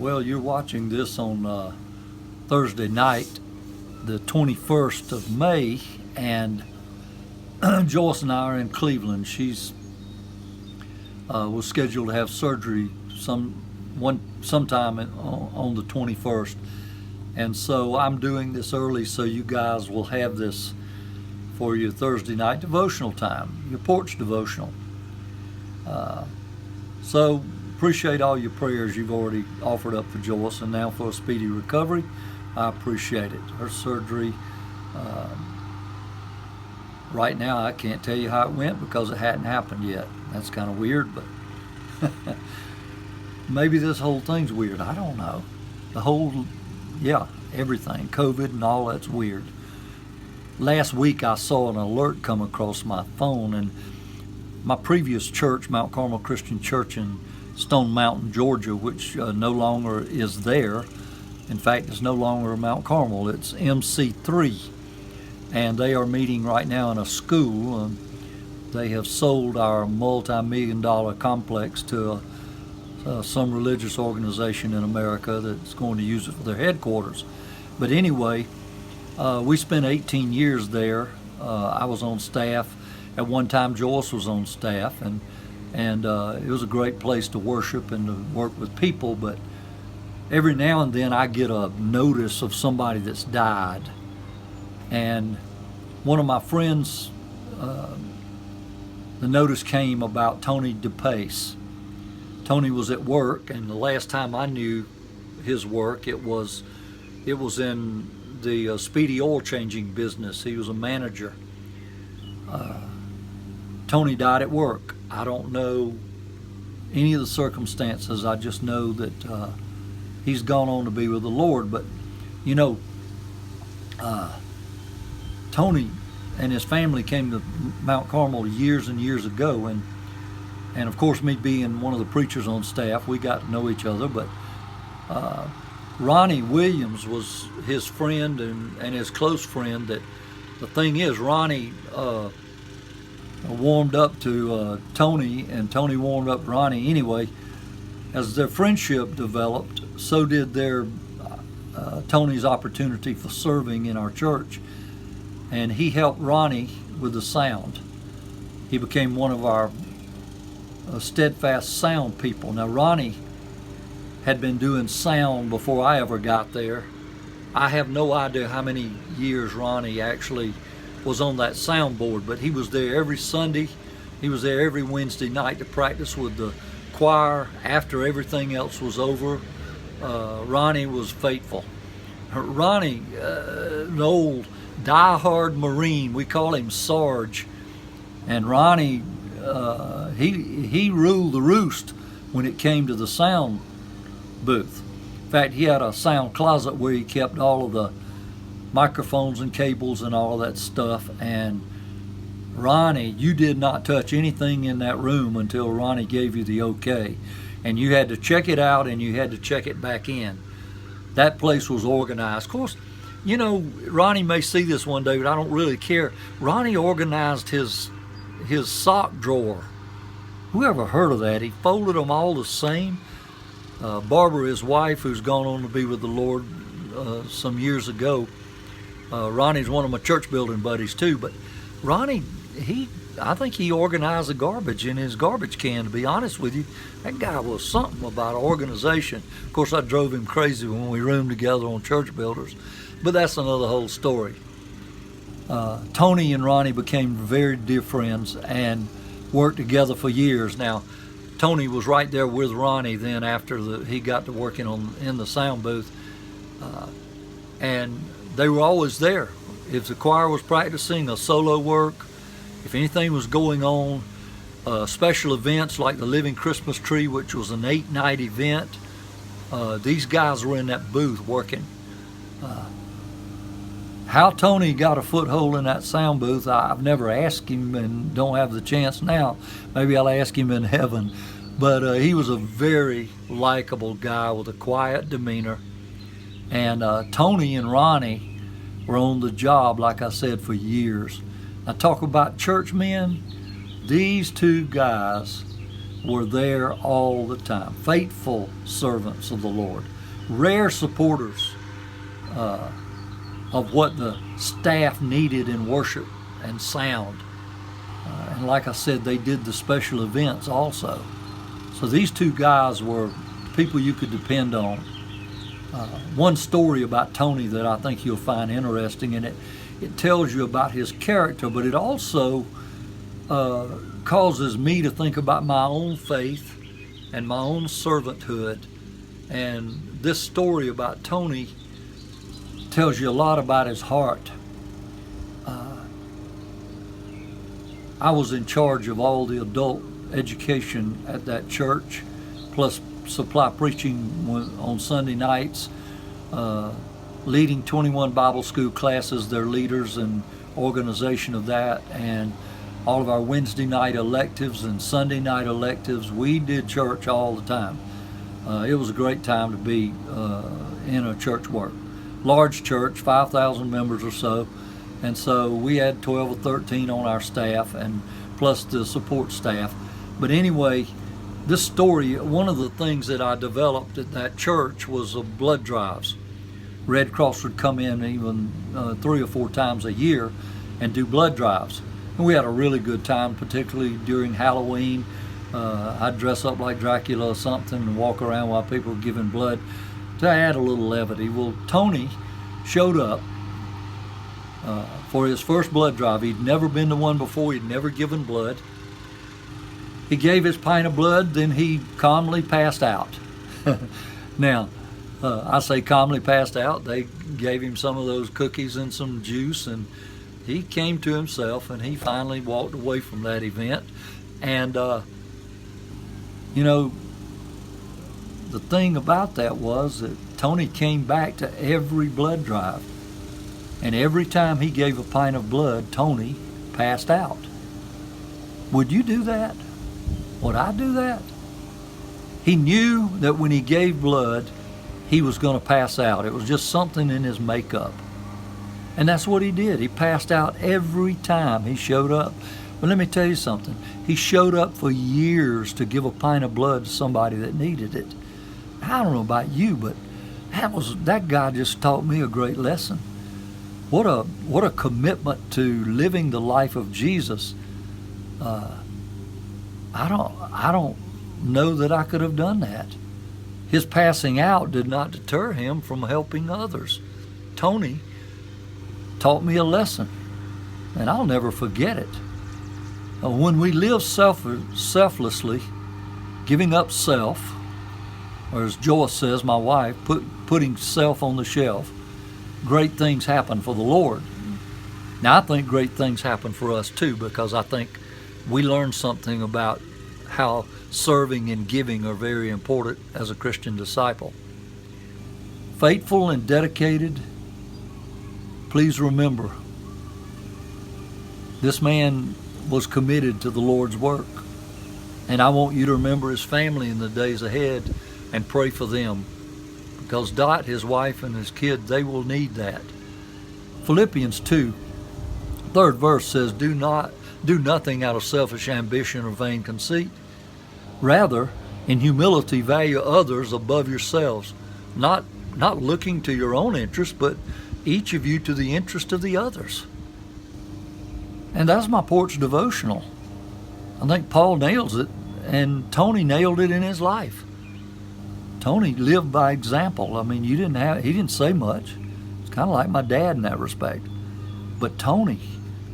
Well, you're watching this on Thursday night, the 21st of May, and Joyce and I are in Cleveland. She's was scheduled to have surgery sometime on the 21st, and so I'm doing this early so you guys will have this for your Thursday night devotional time, your porch devotional. So appreciate all your prayers you've already offered up for Joyce, and now for a speedy recovery. I appreciate it. Her surgery, right now I can't tell you how it went because it hadn't happened yet. That's kind of weird, but maybe this whole thing's weird. I don't know. Everything, COVID and all that's weird. Last week I saw an alert come across my phone, and my previous church, Mount Carmel Christian Church in Stone Mountain, Georgia, which no longer is there. In fact, it's no longer Mount Carmel. It's MC3, and they are meeting right now in a school. They have sold our multi-million-dollar complex to some religious organization in America that's going to use it for their headquarters. But anyway, we spent 18 years there. I was on staff. At one time, Joyce was on staff, and it was a great place to worship and to work with people. But every now and then, I get a notice of somebody that's died. And one of my friends, the notice came about Tony DePace. Tony was at work, and the last time I knew his work, it was in the speedy oil changing business. He was a manager. Tony died at work. I don't know any of the circumstances. I just know that he's gone on to be with the Lord. But you know, Tony and his family came to Mount Carmel years and years ago, and of course, me being one of the preachers on staff, we got to know each other. But Ronnie Williams was his friend and his close friend. That the thing is, Ronnie warmed up to Tony, and Tony warmed up to Ronnie. Anyway, as their friendship developed, so did their Tony's opportunity for serving in our church, and he helped Ronnie with the sound. He became one of our steadfast sound people. Now, Ronnie had been doing sound before I ever got there. I have no idea how many years Ronnie actually was on that soundboard, but he was there every Sunday. He was there every Wednesday night to practice with the choir after everything else was over. Ronnie was faithful. Ronnie, an old die-hard Marine, we call him Sarge, and Ronnie, he ruled the roost when it came to the sound booth. In fact, he had a sound closet where he kept all of the microphones and cables and all of that stuff. And Ronnie, you did not touch anything in that room until Ronnie gave you the okay. And you had to check it out and you had to check it back in. That place was organized. Of course, you know, Ronnie may see this one day, but I don't really care. Ronnie organized his sock drawer. Who ever heard of that? He folded them all the same. Barbara, his wife, who's gone on to be with the Lord some years ago, Ronnie's one of my church building buddies too, but Ronnie, I think he organized the garbage in his garbage can, to be honest with you. That guy was something about organization. Of course, I drove him crazy when we roomed together on church builders, but that's another whole story. Tony and Ronnie became very dear friends and worked together for years. Now, Tony was right there with Ronnie then after he got to working in the sound booth, and they were always there. If the choir was practicing a solo work, if anything was going on, special events like the Living Christmas Tree, which was an 8-night event, these guys were in that booth working. How Tony got a foothold in that sound booth, I've never asked him and don't have the chance now. Maybe I'll ask him in heaven. But he was a very likable guy with a quiet demeanor. And Tony and Ronnie were on the job, like I said, for years. I talk about church men. These two guys were there all the time. Faithful servants of the Lord. Rare supporters of what the staff needed in worship and sound. And like I said, they did the special events also. So these two guys were people you could depend on. One story about Tony that I think you'll find interesting, and it tells you about his character, but it also causes me to think about my own faith and my own servanthood. And this story about Tony tells you a lot about his heart. I was in charge of all the adult education at that church, plus supply preaching on Sunday nights, leading 21 Bible school classes, their leaders and organization of that, and all of our Wednesday night electives and Sunday night electives. We did church all the time. It was a great time to be in a church work. Large church, 5,000 members or so, and so we had 12 or 13 on our staff, and plus the support staff. But anyway, this story, one of the things that I developed at that church was blood drives. Red Cross would come in even 3 or 4 times a year and do blood drives. And we had a really good time, particularly during Halloween. I'd dress up like Dracula or something and walk around while people were giving blood to add a little levity. Well, Tony showed up for his first blood drive. He'd never been to one before. He'd never given blood. He gave his pint of blood, then he calmly passed out. Now, I say calmly passed out. They gave him some of those cookies and some juice, and he came to himself, and he finally walked away from that event. And, you know, the thing about that was that Tony came back to every blood drive. And every time he gave a pint of blood, Tony passed out. Would you do that? Would I do that? He knew that when he gave blood, he was going to pass out. It was just something in his makeup. And that's what he did. He passed out every time he showed up. But let me tell you something. He showed up for years to give a pint of blood to somebody that needed it. I don't know about you, but that guy just taught me a great lesson. What a commitment to living the life of Jesus. I don't know that I could have done that. His passing out did not deter him from helping others. Tony taught me a lesson, and I'll never forget it. When we live selflessly, giving up self, or as Joyce says, my wife, putting self on the shelf, great things happen for the Lord. Now, I think great things happen for us too, because I think we learn something about how serving and giving are very important as a Christian disciple. Faithful and dedicated, please remember, this man was committed to the Lord's work. And I want you to remember his family in the days ahead and pray for them. Because Dot, his wife, and his kid, they will need that. Philippians 2, 3rd verse says, Do nothing out of selfish ambition or vain conceit. Rather, in humility, value others above yourselves, not looking to your own interest, but each of you to the interest of the others. And that's my porch devotional. I think Paul nails it, and Tony nailed it in his life. Tony lived by example. I mean, he didn't say much. It's kind of like my dad in that respect. But Tony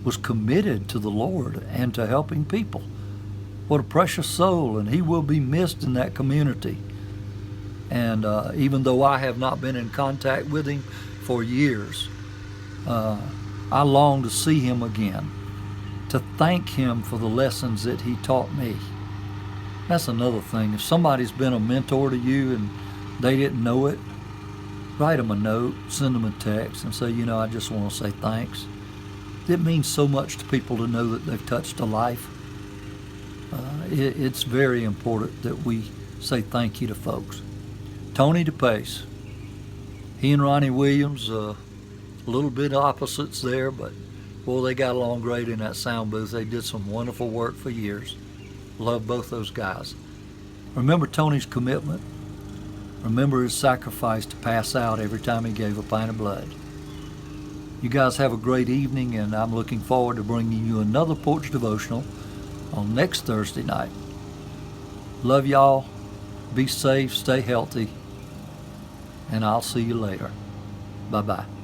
was committed to the Lord and to helping people. What a precious soul, and he will be missed in that community. And even though I have not been in contact with him for years, I long to see him again, to thank him for the lessons that he taught me. That's another thing. If somebody's been a mentor to you and they didn't know it, write them a note, send them a text, and say, I just want to say thanks. It means so much to people to know that they've touched a life. It's very important that we say thank you to folks. Tony DePace, he and Ronnie Williams, a little bit opposites there, but boy, they got along great in that sound booth. They did some wonderful work for years. Love both those guys. Remember Tony's commitment. Remember his sacrifice to pass out every time he gave a pint of blood. You guys have a great evening, and I'm looking forward to bringing you another Porch Devotional on next Thursday night. Love y'all. Be safe, stay healthy, and I'll see you later. Bye-bye.